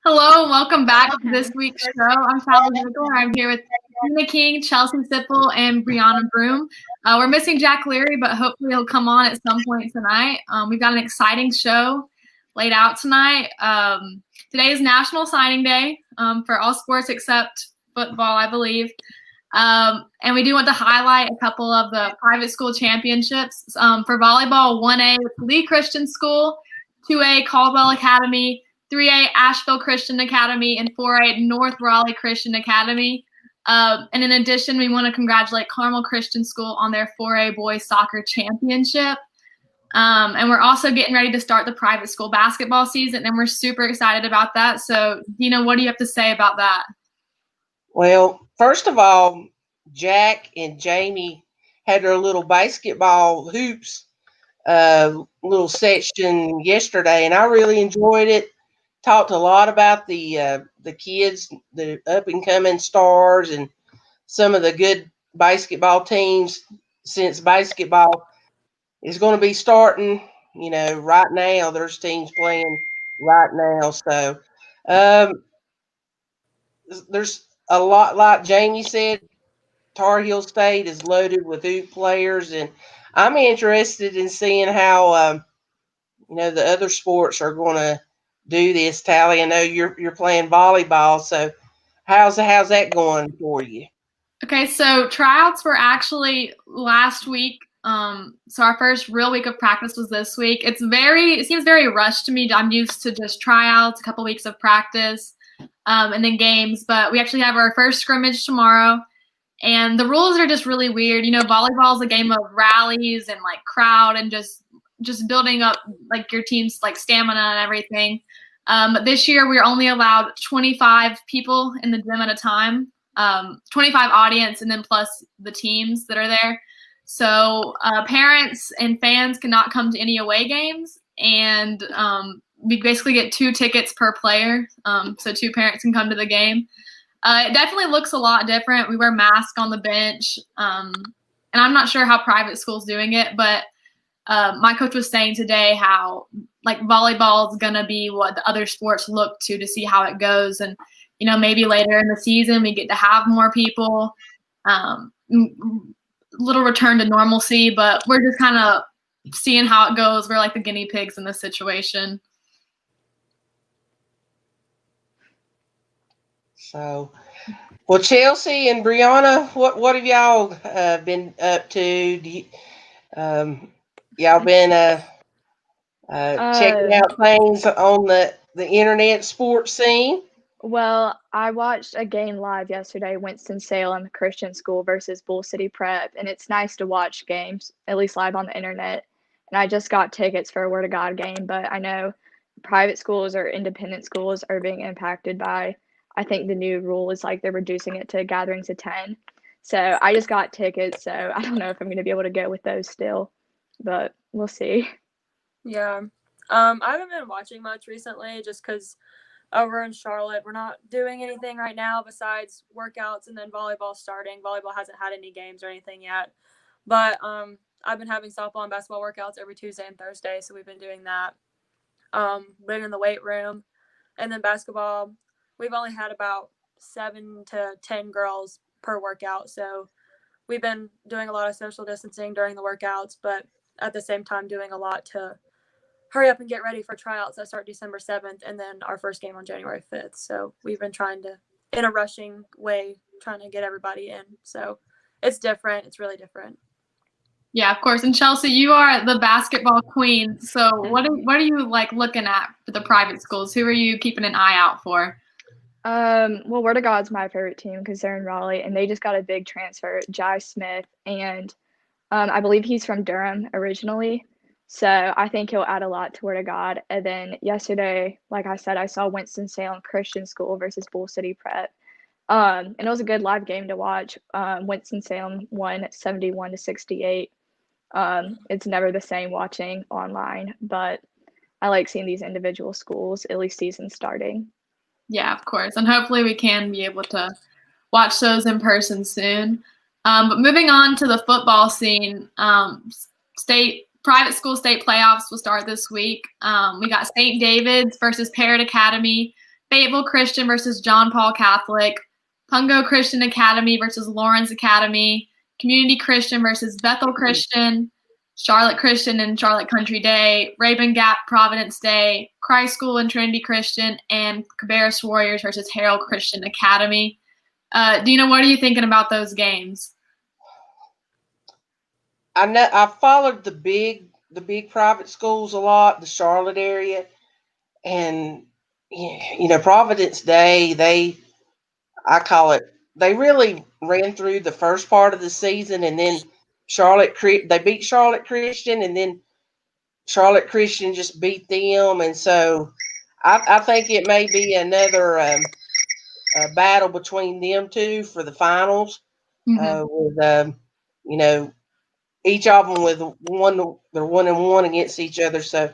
Hello, and welcome back to this week's show. I'm Sally Ziegler. I'm here with Tina King, Chelsea Sipple, and Brianna Broom. We're missing Jack Leary, but hopefully he'll come on at some point tonight. We've got an exciting show laid out tonight. Today is National Signing Day for all sports except football, I believe. And we do want to highlight a couple of the private school championships. For volleyball, 1A with Lee Christian School, 2A Caldwell Academy, 3A Asheville Christian Academy, and 4A North Raleigh Christian Academy. And in addition, we want to congratulate Carmel Christian School on their 4A boys soccer championship. And we're also getting ready to start the private school basketball season, and we're super excited about that. So, Dina, what do you have to say about that? Well, first of all, Jack and Jamie had their little basketball hoops little section yesterday, and I really enjoyed it. Talked a lot about the kids, the up-and-coming stars, and some of the good basketball teams, since basketball is going to be starting, right now. There's teams playing right now. So there's a lot, like Jamie said, Tar Heel State is loaded with hoop players, and I'm interested in seeing how, the other sports are going to do this. Tally, I know you're playing volleyball, so how's that going for you? Okay, so tryouts were actually last week. So our first real week of practice was this week. It seems very rushed to me. I'm used to just tryouts, a couple weeks of practice, and then games. But we actually have our first scrimmage tomorrow, and the rules are just really weird. Volleyball is a game of rallies and like crowd and just building up like your team's like stamina and everything. But this year we're only allowed 25 people in the gym at a time, 25 audience, and then plus the teams that are there. So parents and fans cannot come to any away games, and we basically get 2 tickets per player, so 2 parents can come to the game. It definitely looks a lot different. We wear masks on the bench, and I'm not sure how private school's doing it, but my coach was saying today how like volleyball is going to be what the other sports look to see how it goes. And, maybe later in the season we get to have more people, little return to normalcy, but we're just kind of seeing how it goes. We're like the guinea pigs in this situation. So, well, Chelsea and Brianna, what have y'all been up to? Y'all been checking out things on the internet sports scene? Well, I watched a game live yesterday, Winston-Salem Christian School versus Bull City Prep, and it's nice to watch games, at least live on the internet. And I just got tickets for a Word of God game, but I know private schools or independent schools are being impacted by, I think the new rule is like they're reducing it to gatherings of 10. So I just got tickets, so I don't know if I'm going to be able to go with those still, but we'll see. Yeah. I haven't been watching much recently just because over in Charlotte, we're not doing anything right now besides workouts and then volleyball starting. Volleyball hasn't had any games or anything yet. But I've been having softball and basketball workouts every Tuesday and Thursday, so we've been doing that. Been in the weight room. And then basketball, we've only had about 7 to 10 girls per workout. So we've been doing a lot of social distancing during the workouts, but at the same time doing a lot to hurry up and get ready for tryouts that start December 7th and then our first game on January 5th. So we've been trying to, in a rushing way, trying to get everybody in. So it's different. It's really different. Yeah, of course. And Chelsea, you are the basketball queen. So what are you like looking at for the private schools? Who are you keeping an eye out for? Well, Word of God's my favorite team because they're in Raleigh, and they just got a big transfer, Jai Smith, and I believe he's from Durham originally. So I think he'll add a lot to Word of God. And then yesterday, like I said, I saw Winston-Salem Christian School versus Bull City Prep. And it was a good live game to watch. Winston-Salem won 71-68. It's never the same watching online, but I like seeing these individual schools, at least season starting. Yeah, of course. And hopefully we can be able to watch those in person soon. But moving on to the football scene, private school state playoffs will start this week. We got St. David's versus Parrott Academy, Fayetteville Christian versus John Paul Catholic, Pungo Christian Academy versus Lawrence Academy, Community Christian versus Bethel Christian, Charlotte Christian and Charlotte Country Day, Raven Gap Providence Day, Christ School and Trinity Christian, and Cabarrus Warriors versus Harold Christian Academy. Dina, what are you thinking about those games? I know I followed the big private schools a lot, the Charlotte area, and Providence Day. They really ran through the first part of the season, and then they beat Charlotte Christian, and then Charlotte Christian just beat them, and so I think it may be another battle between them two for the finals. With each of them with they're 1-1 against each other. So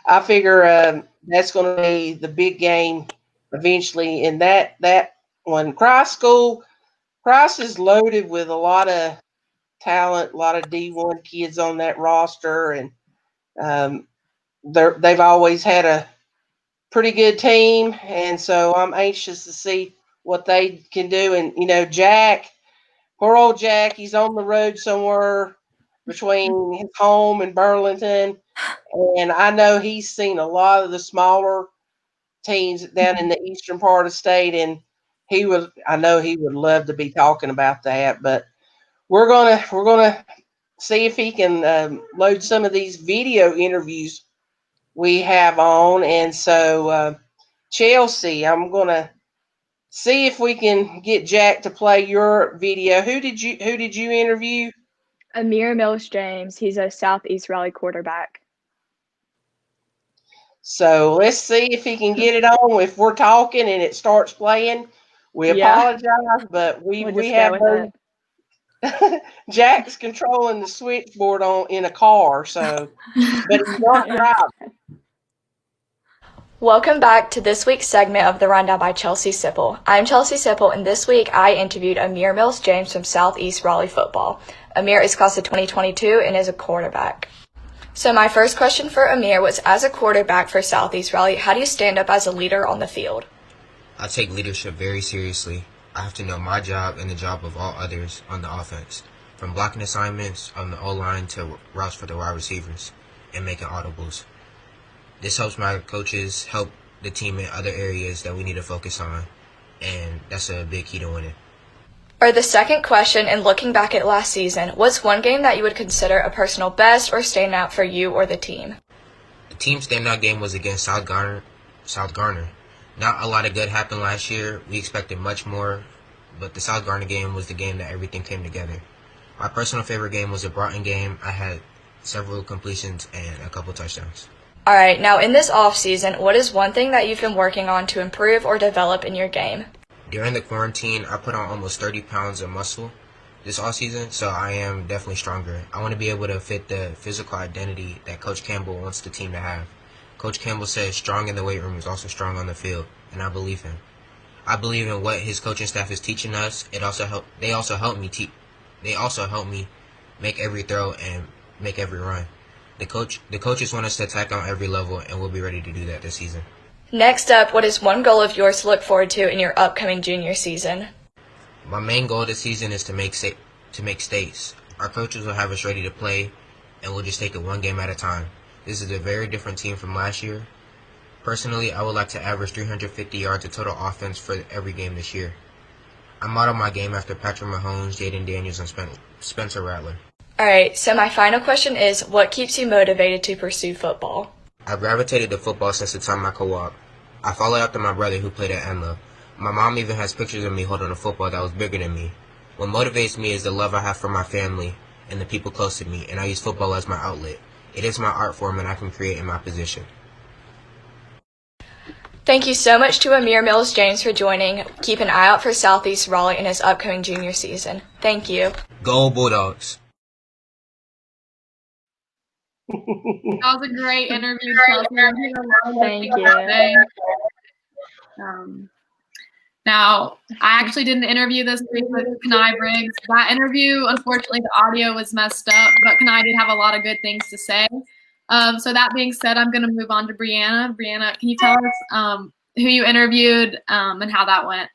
I figure that's going to be the big game eventually. In that one, Christ is loaded with a lot of talent, a lot of D1 kids on that roster, and they've always had a pretty good team, and so I'm anxious to see what they can do. And Jack, poor old Jack, he's on the road somewhere between his home and Burlington, and I know he's seen a lot of the smaller teams down in the eastern part of the state, and I know he would love to be talking about that. But we're gonna see if he can load some of these video interviews we have on. And so Chelsea, I'm gonna see if we can get Jack to play your video. Who did you interview? Amir Mills James. He's a Southeast Raleigh quarterback. So let's see if he can get it on. If we're talking and it starts playing, we apologize, but we have those. Jack's controlling the switchboard in a car, so but he's not driving. Welcome back to this week's segment of The Rundown by Chelsea Sipple. I'm Chelsea Sipple, and this week I interviewed Amir Mills James from Southeast Raleigh football. Amir is class of 2022 and is a quarterback. So my first question for Amir was, as a quarterback for Southeast Raleigh, how do you stand up as a leader on the field? I take leadership very seriously. I have to know my job and the job of all others on the offense, from blocking assignments on the O-line to routes for the wide receivers and making audibles. This helps my coaches help the team in other areas that we need to focus on, and that's a big key to winning. For the second question, and looking back at last season, what's one game that you would consider a personal best or standout for you or the team? The team standout game was against South Garner. Not a lot of good happened last year. We expected much more, but the South Garner game was the game that everything came together. My personal favorite game was the Broughton game. I had several completions and a couple touchdowns. All right, now in this off-season, what is one thing that you've been working on to improve or develop in your game? During the quarantine, I put on almost 30 pounds of muscle this off-season, so I am definitely stronger. I want to be able to fit the physical identity that Coach Campbell wants the team to have. Coach Campbell says strong in the weight room is also strong on the field, and I believe him. I believe in what his coaching staff is teaching us. They also help me make every throw and make every run. The coaches want us to attack on every level, and we'll be ready to do that this season. Next up, what is one goal of yours to look forward to in your upcoming junior season? My main goal this season is to make states. Our coaches will have us ready to play, and we'll just take it one game at a time. This is a very different team from last year. Personally, I would like to average 350 yards of total offense for every game this year. I model my game after Patrick Mahomes, Jaden Daniels, and Spencer Rattler. All right, so my final question is, what keeps you motivated to pursue football? I gravitated to football since the time I co-op. I followed after my brother who played at Enlow. My mom even has pictures of me holding a football that was bigger than me. What motivates me is the love I have for my family and the people close to me, and I use football as my outlet. It is my art form, and I can create in my position. Thank you so much to Amir Mills James for joining. Keep an eye out for Southeast Raleigh in his upcoming junior season. Thank you. Go Bulldogs. That was a great interview, Chelsea. Thank you. Now, I actually did an interview this week with Kanai Briggs. That interview, unfortunately, the audio was messed up, but Kanai did have a lot of good things to say. So that being said, I'm going to move on to Brianna. Brianna, can you tell us who you interviewed and how that went?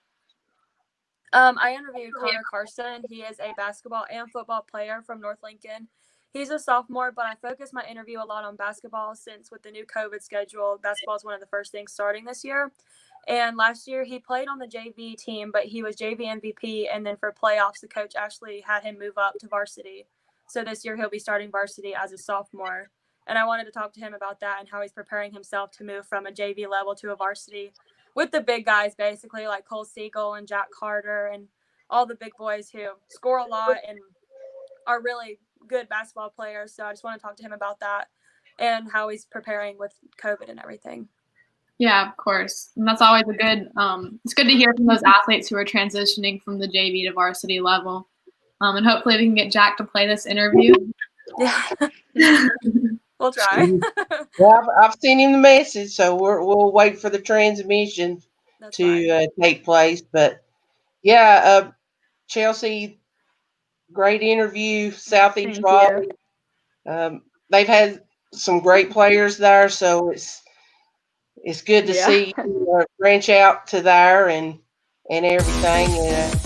I interviewed Connor Carson. He is a basketball and football player from North Lincoln. He's a sophomore, but I focused my interview a lot on basketball since with the new COVID schedule, basketball is one of the first things starting this year. And last year he played on the JV team, but he was JV MVP. And then for playoffs, the coach actually had him move up to varsity. So this year he'll be starting varsity as a sophomore. And I wanted to talk to him about that and how he's preparing himself to move from a JV level to a varsity with the big guys, basically, like Cole Siegel and Jack Carter and all the big boys who score a lot and are really good basketball players. So I just want to talk to him about that and how he's preparing with COVID and everything. Yeah, of course. And that's always a good it's good to hear from those athletes who are transitioning from the JV to varsity level. And hopefully we can get Jack to play this interview. Yeah. We'll try. Well, I've sent him the message, so we'll wait for the transmission to take place. But yeah, Chelsea, great interview. Southeast Raleigh. They've had some great players there, so it's good to see you branch out to there and everything.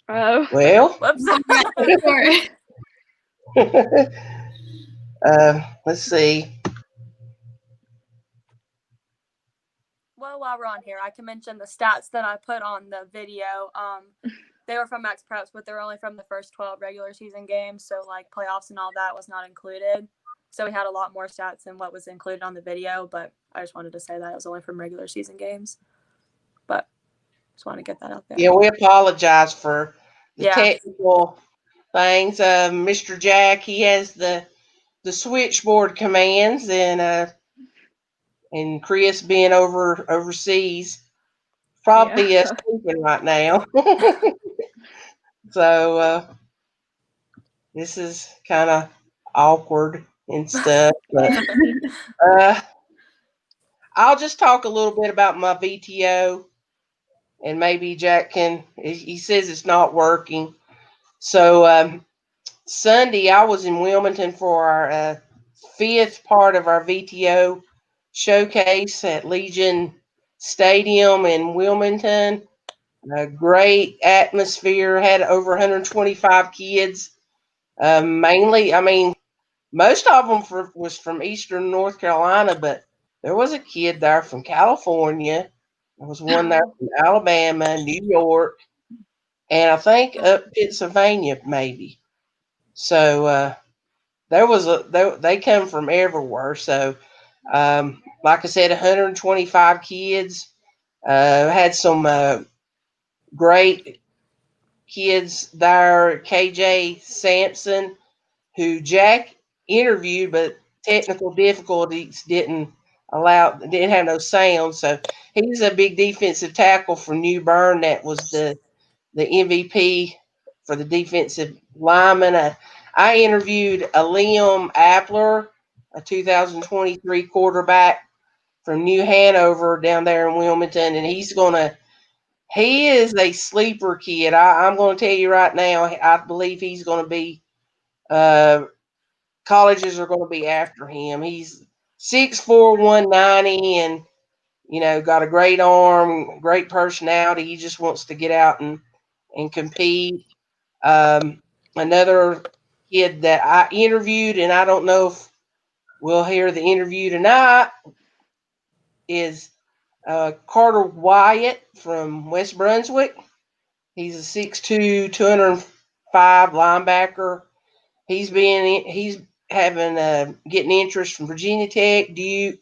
Oh. Well, let's see. Well, while we're on here, I can mention the stats that I put on the video. They were from NCPreps, but they're only from the first 12 regular season games. So like playoffs and all that was not included. So we had a lot more stats than what was included on the video, but I just wanted to say that it was only from regular season games. But just want to get that out there. Yeah, we apologize for the technical things. Mr. Jack, he has the switchboard commands, and Chris being overseas, probably sleeping right now. So this is kind of awkward and stuff, but I'll just talk a little bit about my VTO, and maybe Jack can. He says it's not working. So Sunday I was in Wilmington for our fifth part of our VTO showcase at Legion Stadium in Wilmington. A great atmosphere, had over 125 kids. Mainly, I mean, most of them was from Eastern North Carolina, but there was a kid there from California. There was one there from Alabama, New York, and I think up Pennsylvania maybe. So they come from everywhere. So like I said, 125 kids. Had some great kids there. KJ Sampson, who Jack interviewed, but technical difficulties didn't have no sound. So he's a big defensive tackle from New Bern that was the MVP for the defensive lineman. I interviewed Liam Appler, a 2023 quarterback from New Hanover down there in Wilmington, and he is a sleeper kid. I'm going to tell you right now, I believe he's going to be, colleges are going to be after him. He's 6'4", 190, and, got a great arm, great personality. He just wants to get out and compete. Another kid that I interviewed, and I don't know if we'll hear the interview tonight, is Carter Wyatt from West Brunswick. He's a 6'2", linebacker. He's having getting interest from Virginia Tech, Duke,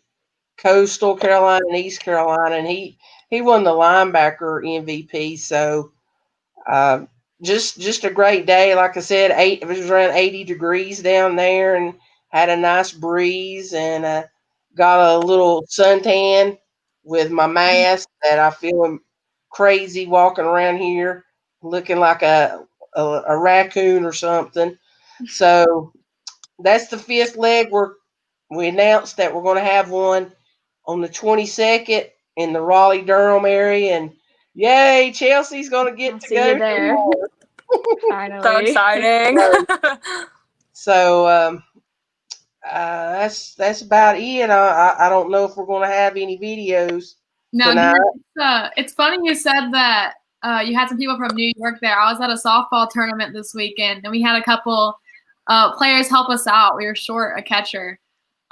Coastal Carolina, and East Carolina, and he won the linebacker MVP. So just a great day. Like I said, it was around 80 degrees down there, and had a nice breeze, and got a little suntan with my mask that I feel crazy walking around here, looking like a raccoon or something. So that's the fifth leg. We announced that we're going to have one on the 22nd in the Raleigh-Durham area, and yay, Chelsea's going to get to See go you there. Finally. So exciting. So that's about it. I don't know if we're going to have any videos tonight. It's funny you said that you had some people from New York there. I was at a softball tournament this weekend, and we had a couple players help us out. We were short a catcher.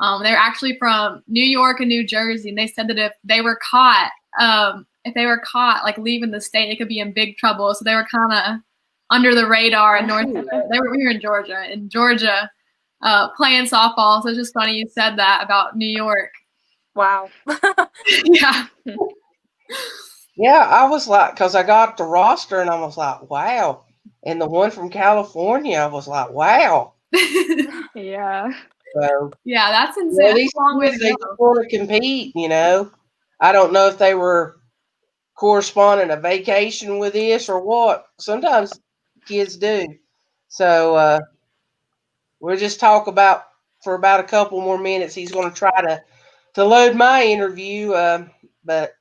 They were actually from New York and New Jersey, and they said that if they were caught like leaving the state, it could be in big trouble. So they were kind of under the radar in North Carolina. We were in Georgia, playing softball. So it's just funny you said that about New York. Wow. Yeah. Yeah, I was like, because I got the roster and I was like, wow. And the one from California, I was like, wow. Yeah. So yeah, that's insane. yeah, these kids, they just want to compete, you know. I don't know if they were corresponding a vacation with this or what. Sometimes kids do. So we'll just talk for about a couple more minutes. He's going to try to load my interview, but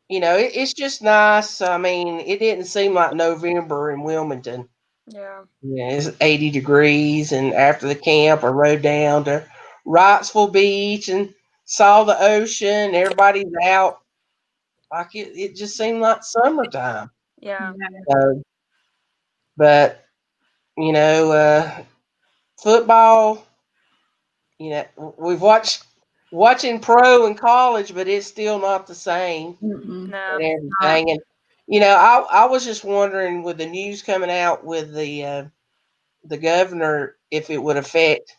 you know, it's just nice. I mean, it didn't seem like November in Wilmington. Yeah. Yeah, it's 80 degrees, and after the camp, I rode down to Wrightsville Beach and saw the ocean. Everybody's out. Like it just seemed like summertime. Yeah. So, but you know, football. You know, we've watching pro in college, but it's still not the same. No. And everything. And you know, I was just wondering with the news coming out with the governor if it would affect,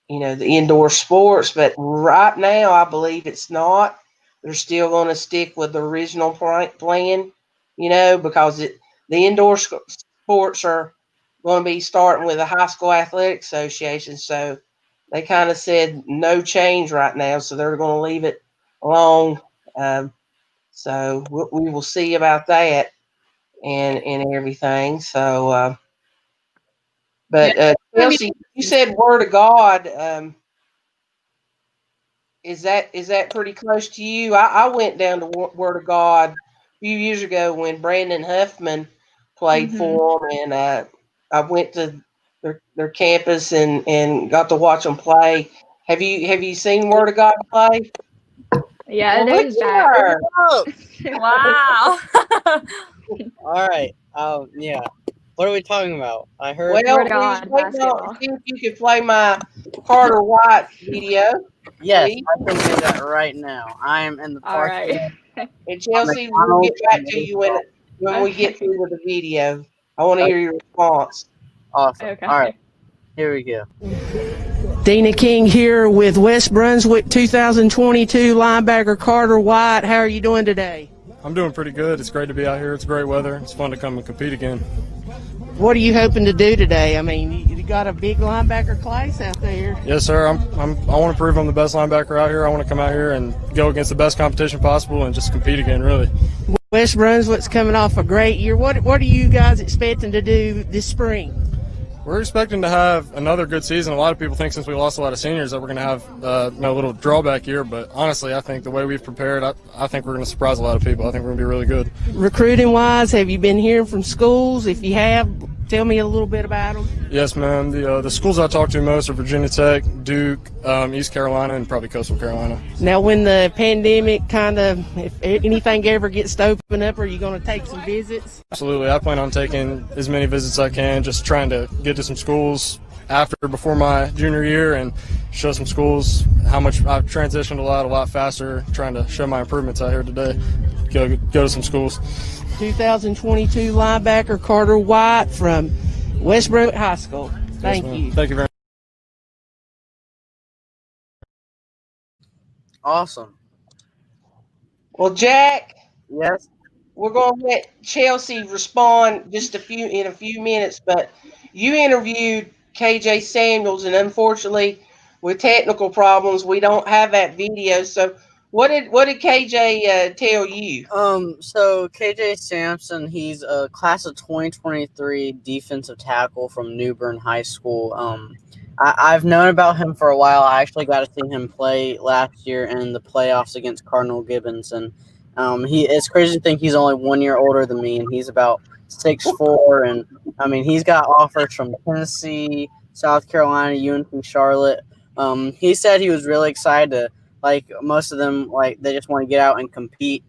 you know, the indoor sports. But right now, I believe it's not. They're still going to stick with the original plan, you know, because the indoor sports are going to be starting with the High School Athletic Association. So they kind of said no change right now. So they're going to leave it alone. So we will see about that and everything. So, but Chelsea, you said Word of God. Is that pretty close to you? I went down to Word of God a few years ago when Brandon Huffman played for them, and I went to their campus and got to watch them play. Have you seen Word of God play? Yeah, Well, it is that. Wow. All right. Yeah. What are we talking about? I heard. Well, Word of we was God, waiting on basketball. to see if you could play my Carter White video. Yes, please. I can do that right now. I am in the All park. right. And Chelsea, we'll get back to you when we get through with the video. I want to hear your response. Awesome. Okay. All right. Here we go. Dana King here with West Brunswick 2022 linebacker Carter White. How are you doing today? I'm doing pretty good. It's great to be out here. It's great weather. It's fun to come and compete again. What are you hoping to do today? I mean, you got a big linebacker class out there. Yes, sir. I want to prove I'm the best linebacker out here. I want to come out here and go against the best competition possible and just compete again, really. West Brunswick's coming off a great year. What are you guys expecting to do this spring? We're expecting to have another good season. A lot of people think since we lost a lot of seniors that we're going to have a little drawback year, but honestly, I think the way we've prepared, I think we're going to surprise a lot of people. I think we're going to be really good. Recruiting-wise, have you been hearing from schools? If you have, tell me a little bit about them. Yes, ma'am. The schools I talk to most are Virginia Tech, Duke, East Carolina, and probably Coastal Carolina. Now, when the pandemic if anything ever gets to open up, are you going to take some visits? Absolutely. I plan on taking as many visits as I can, just trying to get to some schools before my junior year and show some schools how much I've transitioned a lot faster, trying to show my improvements out here today. Go to some schools. 2022 linebacker Carter White from West Brunswick High School. Thank you. Thank you very much. Awesome. Well, Jack, Yes. we're going to let Chelsea respond in a few minutes, but you interviewed KJ Samuels, and unfortunately, with technical problems, we don't have that video. So, what did KJ tell you? So KJ Sampson, he's a class of 2023 defensive tackle from New Bern High School. I've known about him for a while. I actually got to see him play last year in the playoffs against Cardinal Gibbons, and it's crazy to think he's only 1 year older than me, and he's about 6'4", and I mean he's got offers from Tennessee, South Carolina, UNC Charlotte. He said he was really excited to, like most of them, like they just want to get out and compete.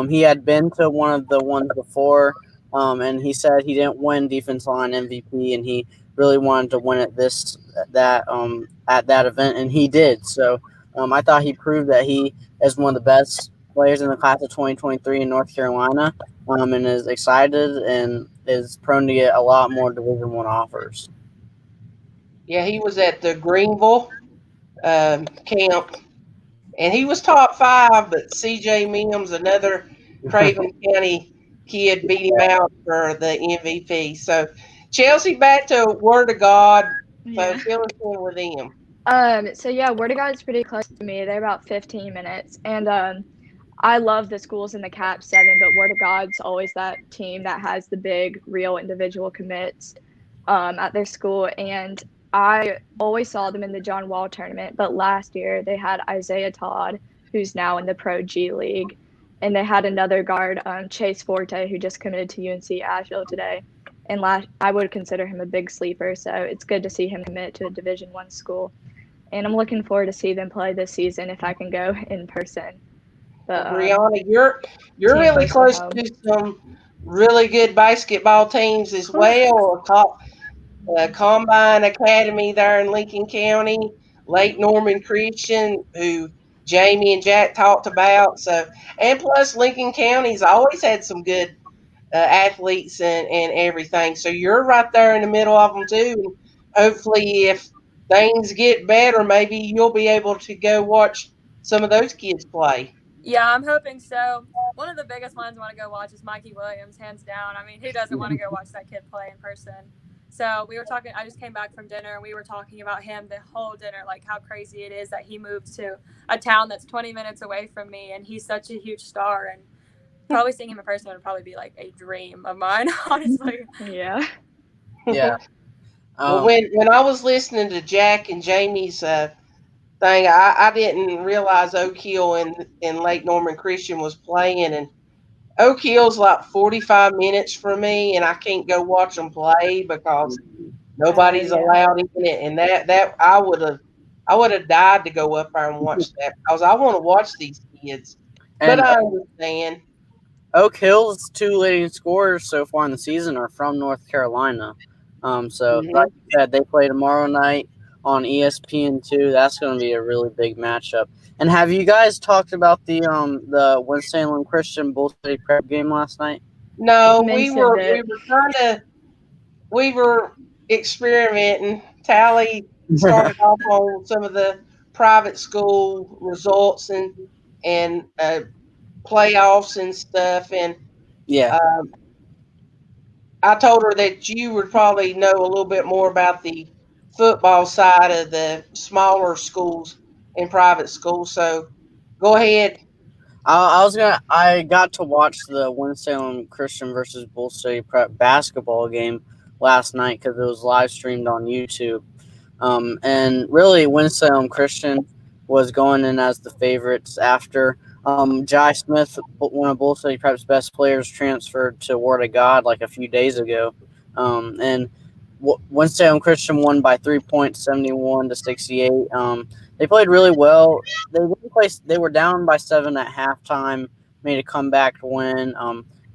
He had been to one of the ones before, and he said he didn't win defense line MVP, and he really wanted to win at that event, and he did. So I thought he proved that he is one of the best players in the class of 2023 in North Carolina, and is excited and is prone to get a lot more Division I offers. Yeah, he was at the Greenville camp, and he was top 5, but CJ Mims, another Craven County kid, beat him out for the MVP. So, Chelsea, back to Word of God. So, fill us in with him. So yeah, Word of God's pretty close to me. They're about 15 minutes, and I love the schools in the Cap 7, but Word of God's always that team that has the big, real individual commits at their school. And I always saw them in the John Wall tournament, but last year they had Isaiah Todd, who's now in the Pro G League, and they had another guard, Chase Forte, who just committed to UNC Asheville today. And I would consider him a big sleeper, so it's good to see him commit to a Division I school. And I'm looking forward to see them play this season if I can go in person. But Brianna, you're really close to some really good basketball teams as well. Combine Academy there in Lincoln County, Lake Norman Christian, who Jamie and Jack talked about. So, and plus Lincoln County's always had some good athletes and everything. So you're right there in the middle of them too. And hopefully, if things get better, maybe you'll be able to go watch some of those kids play. Yeah, I'm hoping so. One of the biggest ones I want to go watch is Mikey Williams, hands down. I mean, who doesn't want to go watch that kid play in person? So we were talking, I just came back from dinner, and we were talking about him the whole dinner, like how crazy it is that he moved to a town that's 20 minutes away from me, and he's such a huge star. And probably seeing him in person would probably be like a dream of mine, honestly. Yeah. Yeah. Well, when I was listening to Jack and Jamie's thing, I didn't realize Oak Hill and Lake Norman Christian was playing, and Oak Hill's like 45 minutes from me, and I can't go watch them play because nobody's allowed in it. And that I would have died to go up there and watch that because I want to watch these kids. And but I understand. Oak Hill's 2 leading scorers so far in the season are from North Carolina. So like you said, they play tomorrow night on ESPN2. That's going to be a really big matchup. And have you guys talked about the Winston-Salem Christian Bull City Prep game last night? No, we were experimenting. Tally started off on some of the private school results and playoffs and stuff, and I told her that you would probably know a little bit more about the football side of the smaller schools and private schools. So go ahead. I got to watch the Winston-Salem Christian versus Bull City Prep basketball game last night because it was live streamed on YouTube. And really, Winston-Salem Christian was going in as the favorites after Jai Smith, one of Bull City Prep's best players, transferred to Word of God like a few days ago. And Winston-Salem Christian won by 3 points, 71-68. They played really well. They were down by 7 at halftime, made a comeback to win.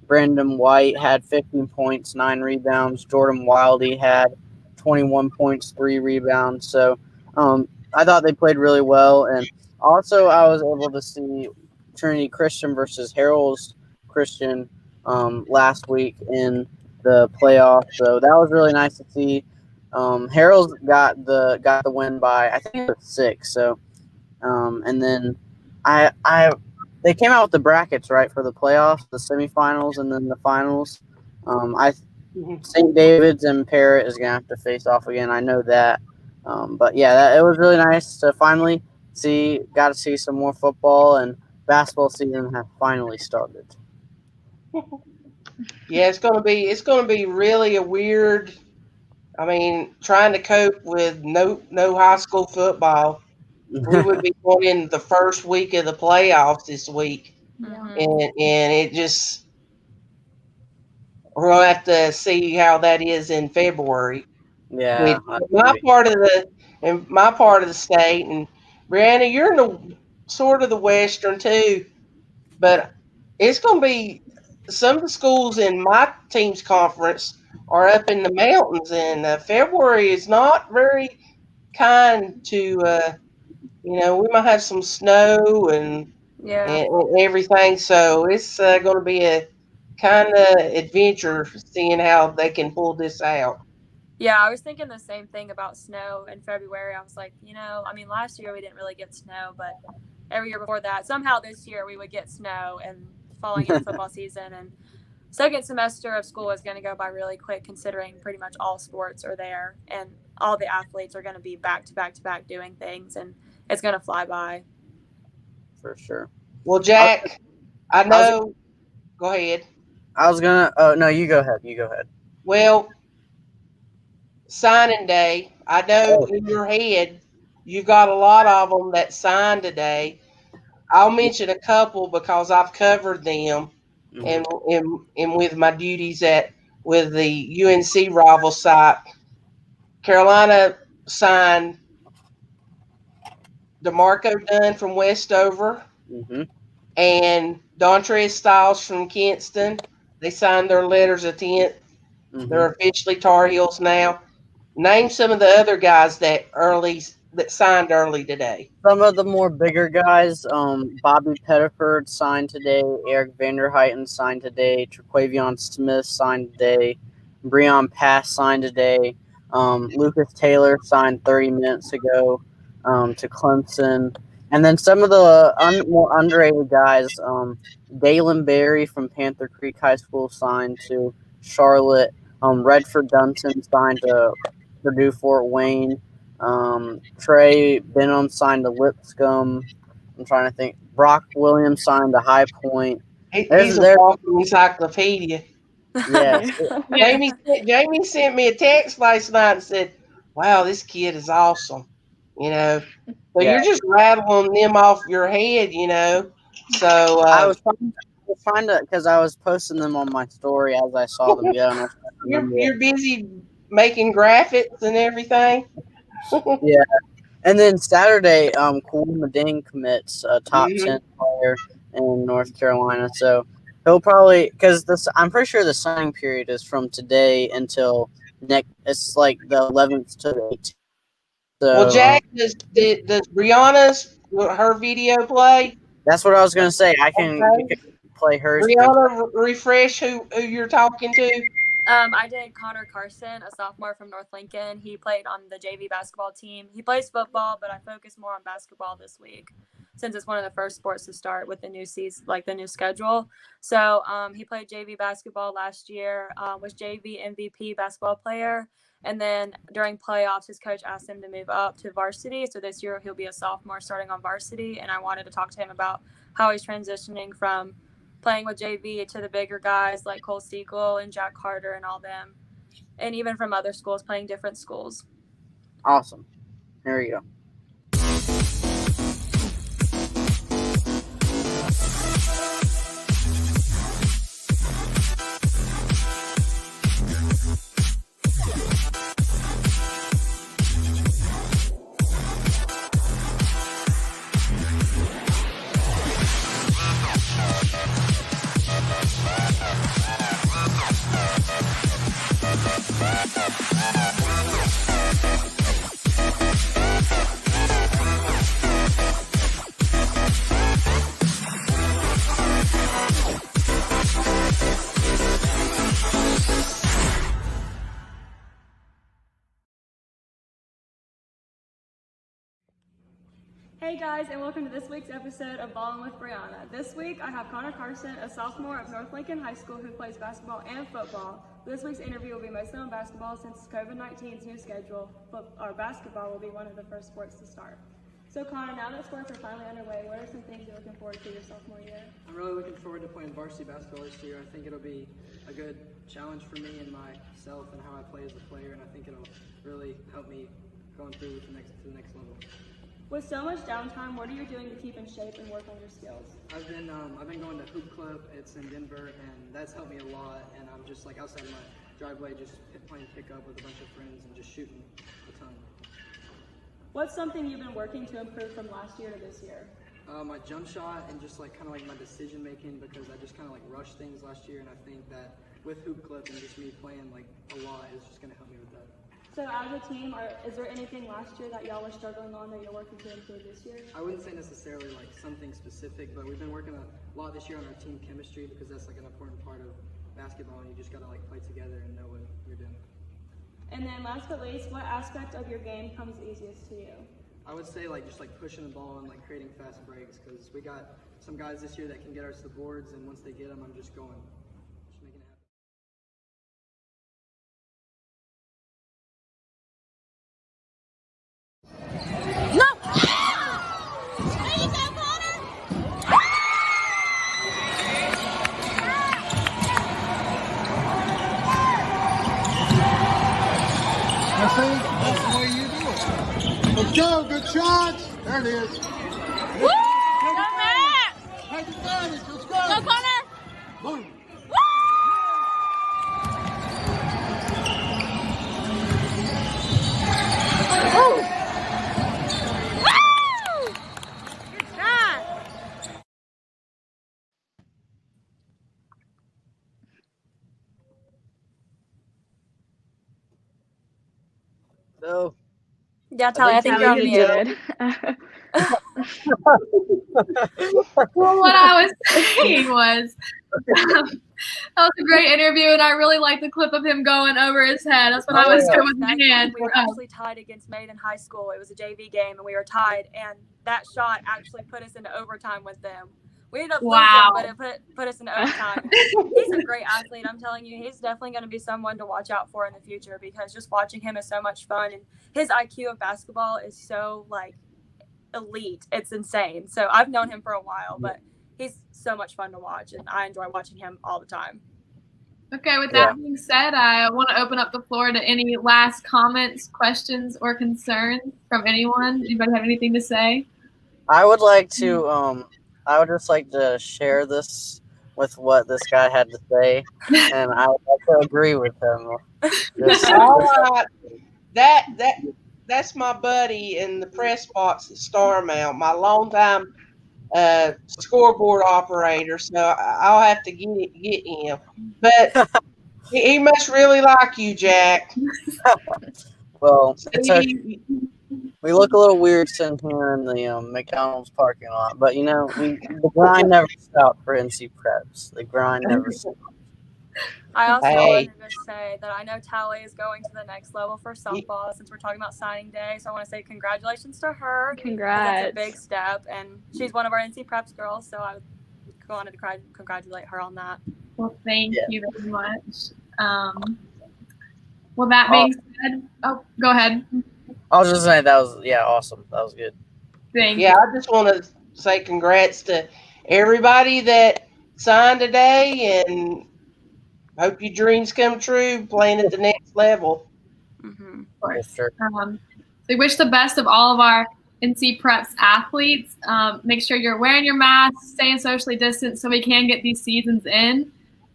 Brandon White had 15 points, 9 rebounds. Jordan Wildy had 21 points, 3 rebounds. So I thought they played really well. And also I was able to see Trinity Christian versus Harold's Christian last week in the playoffs. So that was really nice to see. Harold's got the win by, I think it was 6. So and then they came out with the brackets, right, for the playoffs, the semifinals, and then the finals. St. David's and Parrott is gonna have to face off again. I know that. But yeah, it was really nice to finally got to see some more football, and basketball season has finally started. Yeah, it's gonna be really a weird. I mean, trying to cope with no high school football. We would be going in the first week of the playoffs this week, Yeah. and it just we're gonna have to see how that is in February. Yeah, With my part of the state, and Brianna, you're in the sort of the western too, but it's going to be some of the schools in my team's conference are up in the mountains, and February is not very kind to. We might have some snow and Yeah. and everything, so it's going to be a kind of adventure seeing how they can pull this out. Yeah, I was thinking the same thing about snow in February. I was like, I mean, last year we didn't really get snow, but every year before that, somehow this year we would get snow and falling into football season. And second semester of school is going to go by really quick, considering pretty much all sports are there and all the athletes are going to be back to back to back doing things, and it's going to fly by. For sure. Well, Jack, I know. Go ahead. I was gonna. Oh no, you go ahead. You go ahead. Well, signing day. I know in your head you got a lot of them that signed today. I'll mention a couple because I've covered them, and with my duties with the UNC rival site. Carolina signed DeMarco Dunn from Westover and Dontrez Styles from Kinston. They signed their letters of intent. They're officially Tar Heels now. Name some of the other guys that signed early today. Some of the more bigger guys, Bobby Pettiford signed today. Eric Vanderheiten signed today. Traquavion Smith signed today. Breon Pass signed today. Lucas Taylor signed 30 minutes ago to Clemson. And then some of the more underrated guys, Dalen Berry from Panther Creek High School signed to Charlotte. Redford Dunson signed to Purdue Fort Wayne. Trey Benham signed to Lipscomb. I'm trying to think. Brock Williams signed to High Point. He's a walking encyclopedia. Yes. Jamie sent me a text last night and said, "Wow, this kid is awesome." So you're just rattling them off your head, So I was trying to, because I was posting them on my story as I saw them go. And you're busy making graphics and everything. Yeah. And then Saturday, Cool Meding commits a top 10 player in North Carolina. So he'll probably, because I'm pretty sure the signing period is from today until it's like the 11th to the 18th. So, well, Jack, does Brianna's her video play? That's what I was gonna say. You can play hers. Brianna, refresh who you're talking to. I did Connor Carson, a sophomore from North Lincoln. He played on the JV basketball team. He plays football, but I focus more on basketball this week since it's one of the first sports to start with the new season, like the new schedule. So he played JV basketball last year, was JV MVP basketball player. And then during playoffs, his coach asked him to move up to varsity. So this year he'll be a sophomore starting on varsity. And I wanted to talk to him about how he's transitioning from playing with JV to the bigger guys like Cole Siegel and Jack Carter and all them. And even from other schools, playing different schools. Awesome. There you go. Hey guys, and welcome to this week's episode of Ballin' with Brianna. This week I have Connor Carson, a sophomore of North Lincoln High School who plays basketball and football. This week's interview will be mostly on basketball since COVID-19's new schedule, but our basketball will be one of the first sports to start. So Connor, now that sports are finally underway, what are some things you're looking forward to your sophomore year? I'm really looking forward to playing varsity basketball this year. I think it'll be a good challenge for me and myself and how I play as a player, and I think it'll really help me going through to the next level. With so much downtime, what are you doing to keep in shape and work on your skills? I've been going to Hoop Club. It's in Denver, and that's helped me a lot. And I'm just like outside my driveway, just playing pickup with a bunch of friends and just shooting a ton. What's something you've been working to improve from last year to this year? My jump shot and just like kind of like my decision making, because I just kind of like rushed things last year, and I think that with Hoop Club and just me playing like a lot is just going to help me with that. So as a team, is there anything last year that y'all were struggling on that you're working to improve this year? I wouldn't say necessarily like something specific, but we've been working a lot this year on our team chemistry, because that's like an important part of basketball, and you just got to like play together and know what you're doing. And then last but least, what aspect of your game comes easiest to you? I would say like just like pushing the ball and like creating fast breaks, because we got some guys this year that can get us to the boards, and once they get them, I'm just making it happen. That's the way you do it. Let's go. Good shots. There it is. Woo! Go, Matt! Take advantage. Let's go. Go, Connor! Boom. Woo! Woo! Good shot! No. Yeah, Tally, I think you're on mute. Well, what I was saying was that was a great interview, and I really liked the clip of him going over his head. That's what I was doing with my hand. We were actually tied against Maiden High School. It was a JV game, and we were tied, and that shot actually put us into overtime with them. We ended up losing, but it put us in overtime. He's a great athlete. I'm telling you, he's definitely going to be someone to watch out for in the future, because just watching him is so much fun, and his IQ of basketball is so like elite. It's insane. So I've known him for a while, but he's so much fun to watch, and I enjoy watching him all the time. Okay, with that being said, I want to open up the floor to any last comments, questions, or concerns from anyone. Anybody have anything to say? I would like to I would just like to share this with what this guy had to say, and I would like to agree with him. All right. That's my buddy in the press box at Starmount, my longtime scoreboard operator. So I'll have to get him. But he must really like you, Jack. Well, it's okay. We look a little weird sitting here in the McDonald's parking lot, but you know, the grind never stopped for NCPreps. The grind never stopped. I also wanted to say that I know Tally is going to the next level for softball, since we're talking about signing day. So I want to say congratulations to her. Congrats. That's a big step, and she's one of our NCPreps girls, so I wanted to congratulate her on that. Well, thank you very much. Well, that being said, go ahead. I was just saying that was awesome. That was good. Thank you. I just want to say congrats to everybody that signed today, and hope your dreams come true playing at the next level. Mm-hmm. Of course. Yes, sure. So we wish the best of all of our NCPreps athletes. Make sure you're wearing your mask, staying socially distant, so we can get these seasons in.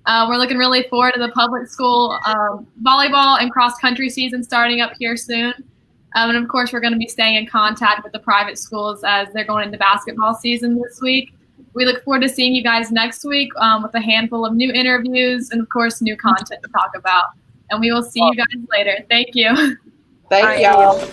We're looking really forward to the public school volleyball and cross country season starting up here soon. And of course, we're going to be staying in contact with the private schools as they're going into basketball season this week. We look forward to seeing you guys next week with a handful of new interviews and, of course, new content to talk about. And we will see you guys later. Thank you. Thank y'all.